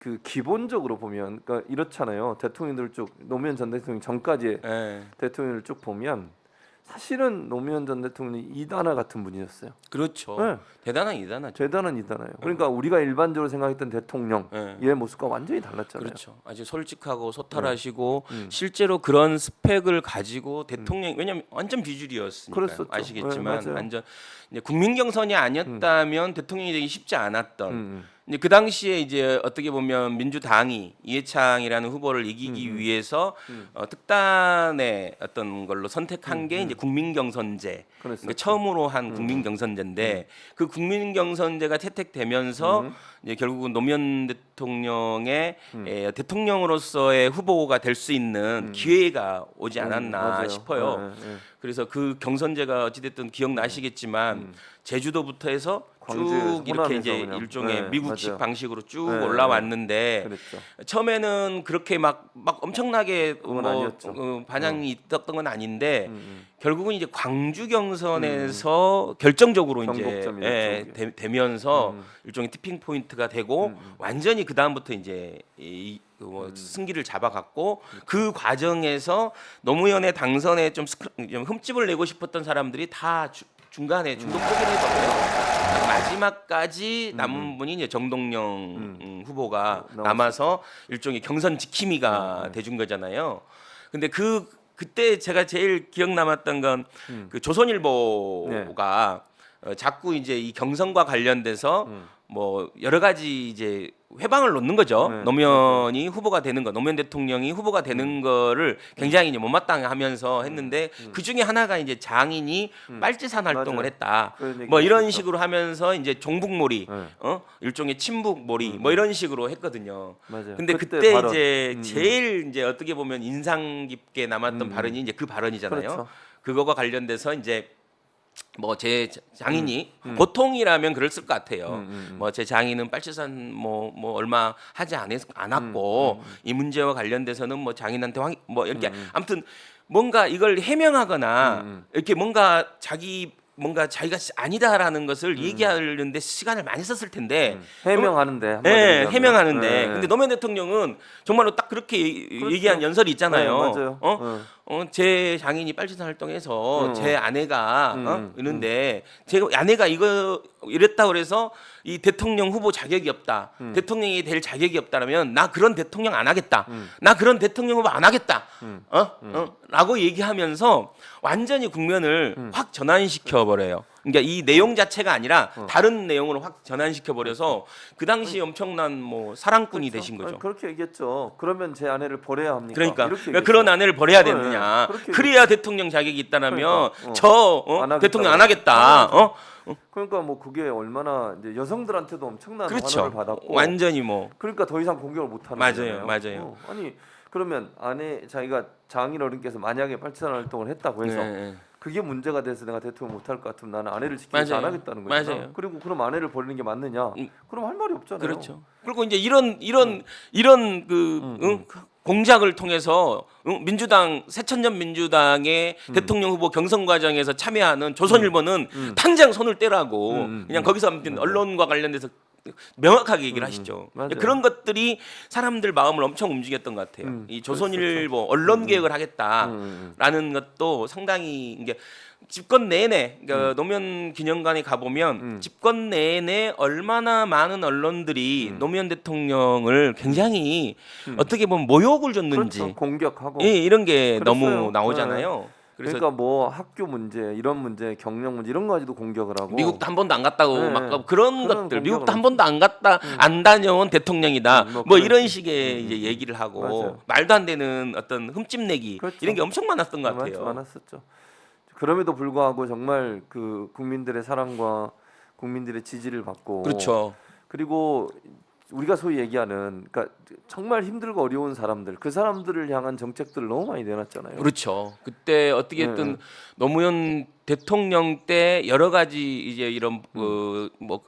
그 기본적으로 보면 그러니까 이렇잖아요. 대통령들 쭉 노무현 전 대통령 전까지 예. 대통령을 쭉 보면 사실은 노무현 전 대통령이 이단아 같은 분이었어요. 그렇죠. 네. 대단한 이단하죠. 대단한 이단아예요. 그러니까 우리가 일반적으로 생각했던 대통령의 예. 모습과 완전히 달랐잖아요. 그렇죠. 아주 솔직하고 소탈하시고 음. 실제로 그런 스펙을 가지고 대통령 왜냐면 완전 비주류였으니까 그랬었죠. 아시겠지만 네, 맞아요. 완전 이제 국민 경선이 아니었다면 대통령이 되기 쉽지 않았던 음. 이제 그 당시에 이제 어떻게 보면 민주당이 이해창이라는 후보를 이기기 위해서 특단의 어떤 걸로 선택한 게 이제 국민 경선제. 그랬었죠. 그러니까 처음으로 한 국민 경선제인데 그 국민 경선제가 채택되면서 이제 결국은 노무현 대통령의 대통령으로서의 후보가 될 수 있는 기회가 오지 않았나 맞아요. 싶어요. 네, 네. 그래서 그 경선제가 어찌됐든 기억나시겠지만 제주도부터 해서 광주에서, 쭉 이렇게 이제 호남에서 그냥. 일종의 네, 미국식 맞아요. 방식으로 쭉 네, 올라왔는데 그랬죠. 처음에는 그렇게 막 엄청나게 그건 뭐 아니었죠. 반향이 있었던 건 아닌데 음. 결국은 이제 광주 경선에서 결정적으로 이제 경곡점이 되면서 일종의 티핑 포인트가 되고 완전히 그 다음부터 이제 승기를 잡아갔고 그 과정에서 노무현의 당선에 좀 흠집을 내고 싶었던 사람들이 다 중간에 중도 포기를 해버려요. 마지막까지 남은 분이 이제 정동영 후보가 남아서 일종의 경선 지킴이가 돼준 거잖아요. 근데 그때 제가 제일 기억 남았던 건 그 조선일보가 자꾸 이제 이 경선과 관련돼서 뭐 여러 가지 이제 회방을 놓는 거죠. 네, 노무현이 후보가 되는 거, 노무현 대통령이 후보가 되는 거를 굉장히 이제 못마땅해하면서 했는데 그 중에 하나가 이제 장인이 빨치산 활동을 맞아요. 했다. 그런 얘기 뭐 이런 했었죠. 식으로 하면서 이제 종북몰이, 네. 일종의 친북몰이 뭐 이런 식으로 했거든요. 맞아요. 근데 그때 그때 발언. 이제 제일 이제 어떻게 보면 인상 깊게 남았던 발언이 이제 그 발언이잖아요. 그렇죠. 그거와 관련돼서 이제 뭐 제 장인이 보통이라면 그랬을 것 같아요. 뭐 제 장인은 빨치산 뭐 얼마 하지 않았고 이 문제와 관련돼서는 뭐 장인한테 뭐 이렇게 아무튼 뭔가 이걸 해명하거나 이렇게 뭔가 자기가 아니다라는 것을 얘기하는데 시간을 많이 썼을 텐데 해명하는데 한마디로 네, 얘기하면. 해명하는데 네. 근데 노무현 대통령은 정말로 딱 그렇게 얘기한 연설이 있잖아요. 네, 맞아요. 제 장인이 빨치산 활동해서 제 아내가 있는데 제 아내가 이거 이랬다 그래서 이 대통령 후보 자격이 없다. 대통령이 될 자격이 없다라면 나 그런 대통령 안 하겠다. 나 그런 대통령 후보 안 하겠다. 라고 얘기하면서 완전히 국면을 확 전환시켜 버려요. 그러니까 이 내용 자체가 아니라 다른 내용으로 확 전환시켜 버려서 그 당시 엄청난 뭐 사랑꾼이 되신 거죠. 아니, 그렇게 얘기했죠. 그러면 제 아내를 버려야 합니까? 그러니까 이렇게 그러니까 얘기했죠. 그런 아내를 버려야 네, 되느냐. 그렇게 그래야 대통령 자격이 있다라면 그러니까, 안 하겠다 대통령 안 하겠다. 그러니까 뭐 그게 얼마나 이제 여성들한테도 엄청난 그렇죠. 환호를 받았고 완전히 뭐 그러니까 더 이상 공격을 못 하는 맞아요, 거잖아요. 맞아요. 아니 그러면 자기가 장인 어른께서 만약에 빨치산 활동을 했다고 해서 네. 그게 문제가 돼서 내가 대통령 못 할 것 같으면 나는 아내를 지키지 안 맞아요. 하겠다는 거잖아. 맞아요. 그리고 그럼 아내를 버리는 게 맞느냐? 그럼 할 말이 없잖아요. 그렇죠. 그리고 이제 이런 공작을 통해서 민주당 새천년 민주당의 대통령 후보 경선 과정에서 참여하는 조선일보는 당장 손을 떼라고 그냥 거기서 아무튼 언론과 관련돼서 명확하게 얘기를 하시죠. 맞아요. 그런 것들이 사람들 마음을 엄청 움직였던 것 같아요. 이 조선일보 언론 개혁을 하겠다라는 것도 상당히 이게 집권 내내 그러니까 노무현 기념관에 가보면 집권 내내 얼마나 많은 언론들이 노무현 대통령을 굉장히 어떻게 보면 모욕을 줬는지 그렇죠. 공격하고 이런 게 그랬어요. 너무 나오잖아요. 그래서 그러니까 뭐 학교 문제, 이런 문제, 경력 문제 이런 거 가지고 공격을 하고 미국도 한 번도 안 갔다고 네. 막 그런 그런 것들 미국도 공격을 한 번도 안 갔다 안 다녀온 대통령이다 뭐 뭐 그런 이런 식의 이제 얘기를 하고 맞아요. 말도 안 되는 어떤 흠집내기 그렇죠. 이런 게 엄청 많았던 것 같아요. 많았었죠. 그럼에도 불구하고 정말 그 국민들의 사랑과 국민들의 지지를 받고 그렇죠. 그리고 우리가 소위 얘기하는 그러니까 정말 힘들고 어려운 사람들 그 사람들을 향한 정책들을 너무 많이 내놨잖아요. 그렇죠. 그때 어떻게든 노무현 대통령 때 여러 가지 이제 이런 뭐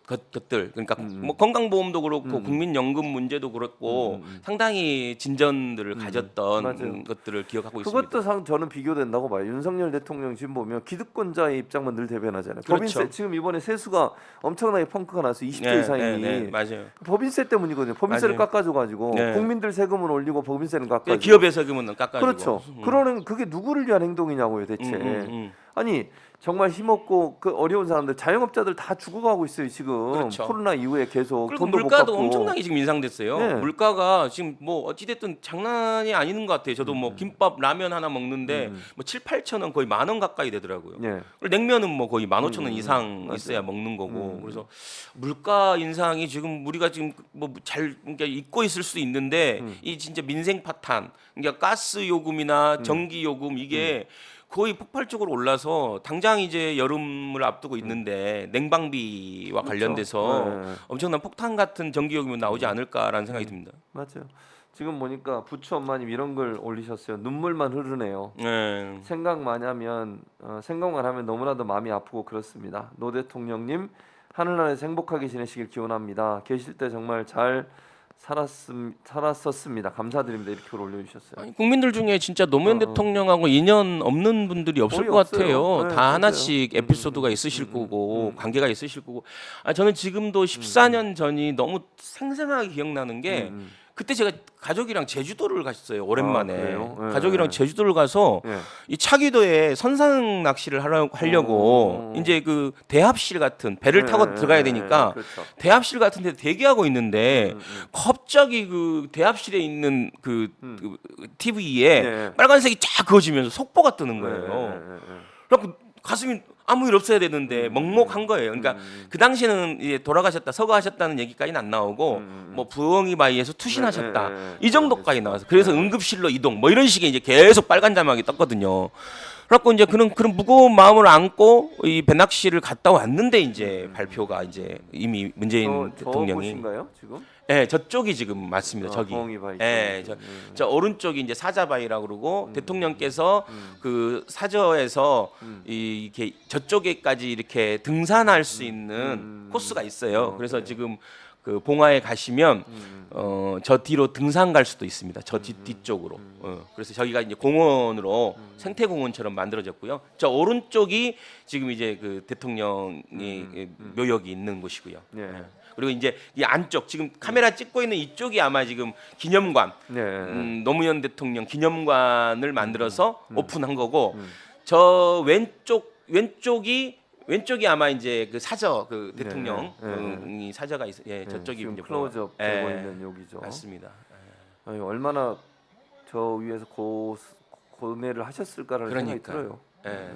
것들 그러니까 뭐 건강보험도 그렇고 국민연금 문제도 그렇고 상당히 진전들을 가졌던 맞아요. 것들을 기억하고 있습니다. 그것도 저는 비교된다고 봐요. 윤석열 대통령 지금 보면 기득권자의 입장만 늘 대변하잖아요. 그렇죠. 법인세 지금 이번에 세수가 엄청나게 펑크가 나서 20조 네, 이상이 네, 네, 맞아요. 법인세 때문이거든요. 법인세를 맞아요. 깎아줘가지고 네. 국민들 세금은 올리고 법인세는 깎아주고. 기업의 세금은 깎아주고. 그렇죠. 그러는 그게 누구를 위한 행동이냐고요, 대체. 아니 정말 힘없고 그 어려운 사람들, 자영업자들 다 죽어가고 있어요 지금. 그렇죠. 코로나 이후에 계속 그리고 돈도 못 물가도 갚고. 엄청나게 지금 인상됐어요. 네. 물가가 지금 뭐 어찌됐든 장난이 아닌 것 같아요. 저도 뭐 김밥 라면 하나 먹는데 뭐 7, 8천 원 거의 10,000원 가까이 되더라고요. 예. 그리고 냉면은 뭐 거의 15,000원 이상 맞아요. 있어야 먹는 거고. 그래서 물가 인상이 지금 우리가 지금 뭐 잘 그러니까 잊고 있을 수 있는데 이 진짜 민생 파탄, 그러니까 가스 요금이나 전기 요금 이게 거의 폭발적으로 올라서 당장 이제 여름을 앞두고 있는데 냉방비와 관련돼서 네. 엄청난 폭탄 같은 전기 요금이 나오지 않을까라는 생각이 듭니다. 맞아요. 지금 보니까 부처 엄마님 이런 걸 올리셨어요. 눈물만 흐르네요. 네. 생각만 하면 너무나도 마음이 아프고 그렇습니다. 노 대통령님 하늘나라에서 행복하게 지내시길 기원합니다. 계실 때 정말 잘 살았었습니다. 감사드립니다. 이렇게 글 올려주셨어요. 아니, 국민들 중에 진짜 노무현 대통령하고 인연 없는 분들이 없을 거의 것 없어요. 같아요. 네, 다 맞아요. 하나씩 에피소드가 있으실 거고 관계가 있으실 거고. 저는 지금도 14년 전이 너무 생생하게 기억나는 게 그때 제가 가족이랑 제주도를 갔어요. 오랜만에. 그래요? 네, 가족이랑 네. 제주도를 가서 예. 이 차기도에 선상 낚시를 하려고 이제 그 대합실 같은 배를 타고 들어가야 되니까 그렇죠. 대합실 같은 데 대기하고 있는데 갑자기 그 대합실에 있는 그 TV에 네. 빨간색이 쫙 그어지면서 속보가 뜨는 거예요. 네. 그래서 가슴이 아무 일 없어야 되는데 먹먹한 거예요. 그러니까 그 당시에는 이제 돌아가셨다, 서거하셨다는 얘기까지는 안 나오고 뭐 부엉이 바위에서 투신하셨다 이 정도까지 나와서 그래서 응급실로 이동 뭐 이런 식의 이제 계속 빨간 자막이 떴거든요. 그래갖고 이제 그런 무거운 마음을 안고 이 배낚시를 갔다 왔는데 이제 발표가 이제 이미 문재인 대통령이 곳인가요 지금? 네, 저쪽이 지금 맞습니다. 저기. 부엉이 바위 네, 쪽. 저 오른쪽이 이제 사자바위라고 그러고 대통령께서 그 사저에서 이렇게 저쪽에까지 이렇게 등산할 수 있는 코스가 있어요. 그래서 지금 그 봉화에 가시면 저 뒤로 등산 갈 수도 있습니다. 저 뒤쪽으로. 그래서 저기가 이제 공원으로 생태공원처럼 만들어졌고요. 저 오른쪽이 지금 이제 그 대통령이 묘역이 있는 곳이고요. 예. 네. 그리고 이제 이 안쪽 지금 카메라 찍고 있는 이쪽이 아마 지금 기념관, 네. 노무현 대통령 기념관을 만들어서 오픈한 거고 저 왼쪽이 아마 이제 그 사저 그 대통령 이 사저가 있어. 예, 저쪽이 지금 이제 클로즈업 되고 있는 여기죠. 맞습니다. 아니, 얼마나 저 위에서 고뇌를 하셨을까라는 생각이 그러니까. 들어요. 예.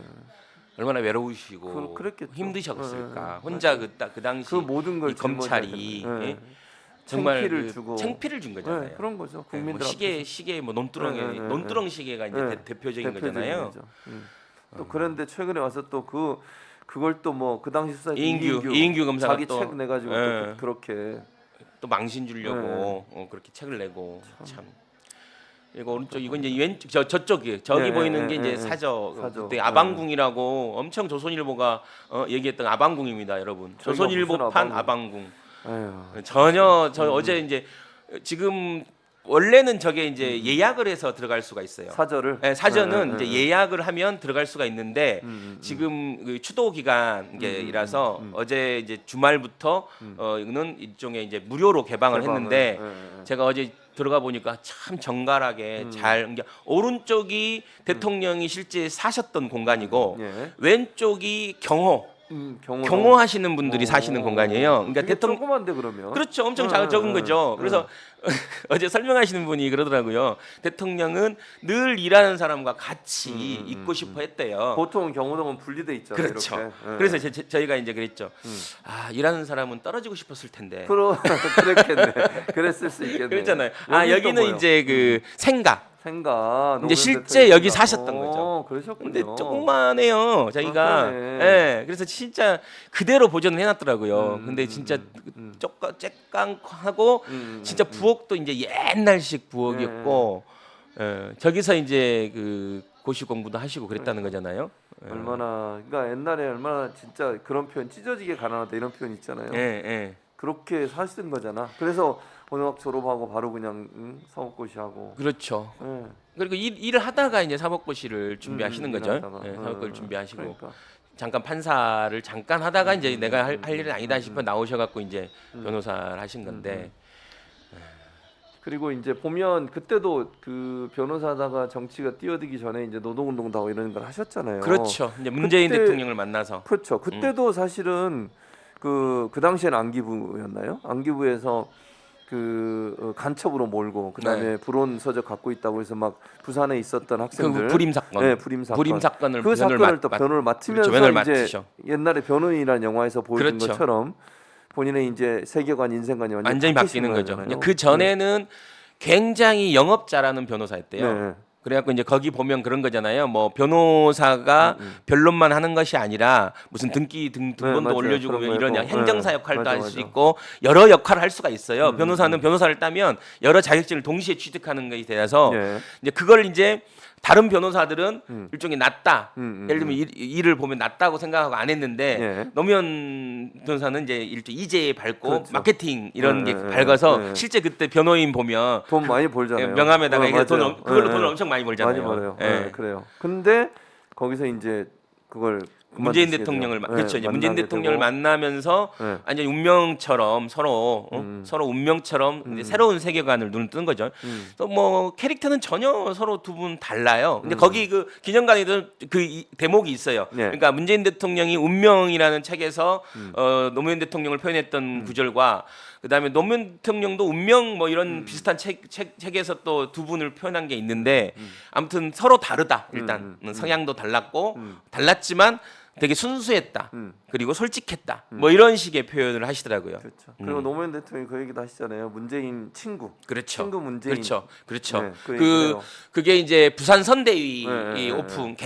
얼마나 외로우시고 그랬겠죠. 힘드셨을까. 네, 혼자 맞아요. 그 당시 그 모든 걸 이 검찰이 짊어져야 되는, 예? 정말 창피를 그 주고. 창피를 준 거잖아요. 네, 그런 거죠. 뭐 국민들 시계 뭐 논두렁 시계가 이제 대표적인 거잖아요. 거죠. 또 그런데 최근에 와서 또 그걸 또 뭐 그 당시 수사 이인규 검사가 자기 또 책 내가지고 또 그렇게 또 망신 주려고 그렇게 책을 내고 참. 이거 오른쪽 이거 이제 왼쪽 저쪽이 저기 보이는 게 이제 사저 그때 아방궁이라고 엄청 조선일보가 얘기했던 아방궁입니다, 여러분. 조선일보판 아방궁. 전혀 어제 이제 지금 원래는 저게 이제 예약을 해서 들어갈 수가 있어요. 사저를. 네, 사저는 이제 예약을 하면 들어갈 수가 있는데 지금 그 추도 기간이라서 어제 이제 주말부터 이거는 일종의 이제 무료로 개방을 했는데 제가 어제 들어가 보니까 참 정갈하게 잘 그러니까 오른쪽이 대통령이 실제 사셨던 공간이고 왼쪽이 경호하시는 분들이 사시는 공간이에요. 그러니까 대통령 조그만데 그러면. 그렇죠. 엄청 적은 거죠. 그래서 어제 설명하시는 분이 그러더라고요. 대통령은 늘 일하는 사람과 같이 있고 싶어 했대요. 보통 경호동은 분리돼 있잖아요. 그렇죠. 이렇게. 그래서 저희가 이제 그랬죠. 일하는 사람은 떨어지고 싶었을 텐데. 그랬겠네. 그랬을 수 있겠네. 그랬잖아요. 여긴 또 여기는 뭐예요? 이제 그 생가. 이제 실제 여기 사셨던 거죠. 그러셨군요. 근데 조금만해요. 자기가. 그러네. 그래서 진짜 그대로 보존을 해놨더라고요. 근데 진짜 쬐깡하고 진짜 부엌도 이제 옛날식 부엌이었고 저기서 이제 그 고시 공부도 하시고 그랬다는 거잖아요. 얼마나 그러니까 옛날에 얼마나 진짜 그런 표현 찢어지게 가난하다 이런 표현 있잖아요. 예, 예. 그렇게 사시던 거잖아. 그래서 고등학교 졸업하고 바로 그냥 사법고시하고. 그렇죠. 예. 그리고 일을 하다가 이제 사법고시를 준비하시는 거죠. 일하다가. 예, 사법고시를 준비하시고 그러니까. 잠깐 판사를 잠깐 하다가 이제 내가 할 일은 아니다 싶어 나오셔갖고 이제 변호사를 하신 건데. 그리고 이제 보면 그때도 그 변호사다가 정치가 뛰어들기 전에 이제 노동운동도 하고 이런 걸 하셨잖아요. 그렇죠. 이제 문재인 그때- 대통령을 만나서. 그렇죠. 그때도 사실은 그 당시에는 안기부였나요? 안기부에서 간첩으로 몰고 그다음에 불온 서적 갖고 있다고 해서 막 부산에 있었던 학생들 그 불임 사건. 네, 불임 사건을 그 사건을 또 변호를 맡으면서 그렇죠, 변호를 이제 맡으셔. 옛날에 변호인이라는 영화에서 보여준 그렇죠. 것처럼 본인의 이제 세계관, 인생관이 완전히 바뀌는 거죠. 거잖아요. 그 전에는 굉장히 영업자라는 변호사였대요. 네. 그래갖고 이제 거기 보면 그런 거잖아요. 뭐 변호사가 변론만 하는 것이 아니라 무슨 등본도 맞아요. 올려주고 그런 거 이런 있고. 행정사 네. 역할도 맞아, 할 수 맞아. 있고 여러 역할을 할 수가 있어요. 변호사는 변호사를 따면 여러 자격증을 동시에 취득하는 것이 돼서 예. 이제 그걸 이제 다른 변호사들은 일종의 낫다. 예를 들면 음. 일을 보면 낫다고 생각하고 안 했는데 예. 노무현 변호사는 이제 일종 이제 밟고 그렇죠. 마케팅 이런 게 예, 예, 밟아서 예. 실제 그때 변호인 보면 돈 많이 벌잖아요. 명함에다가 이게 돈 맞아요. 그걸로 예, 돈을 예. 엄청 많이 벌잖아요. 많이 벌어요. 예. 네, 그래요. 근데 거기서 이제 그걸 문재인 그만두시게 대통령을 돼요. 그렇죠. 네, 이제 문재인 만나게 대통령을 되고. 만나면서 네. 완전 운명처럼 서로 서로 운명처럼 이제 새로운 세계관을 눈을 뜬 거죠. 또 뭐 캐릭터는 전혀 서로 두 분 달라요. 근데 거기 그 기념관에도 대목이 있어요. 네. 그러니까 문재인 대통령이 운명이라는 책에서 노무현 대통령을 표현했던 구절과 그다음에 노무현 대통령도 운명 뭐 이런 비슷한 책에서 또 두 분을 표현한 게 있는데 아무튼 서로 다르다. 일단 성향도 달랐고 달랐지만 되게 순수했다. 그리고 솔직했다. 뭐 이런 식의 표현을 하시더라고요. 그렇죠. 그리고 노무현 대통령이 그 얘기도 하시잖아요. 문재인 친구. 그렇죠. 친구 문재인. 그렇죠. 네, 그 얘기를 해요. 그게 이제 부산 선대위 네, 오픈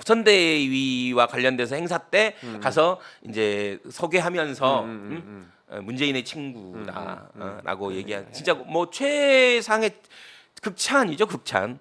선대위와 관련돼서 행사 때 가서 이제 소개하면서 문재인의 친구다라고 얘기한 진짜 뭐 최상의 극찬이죠, 극찬.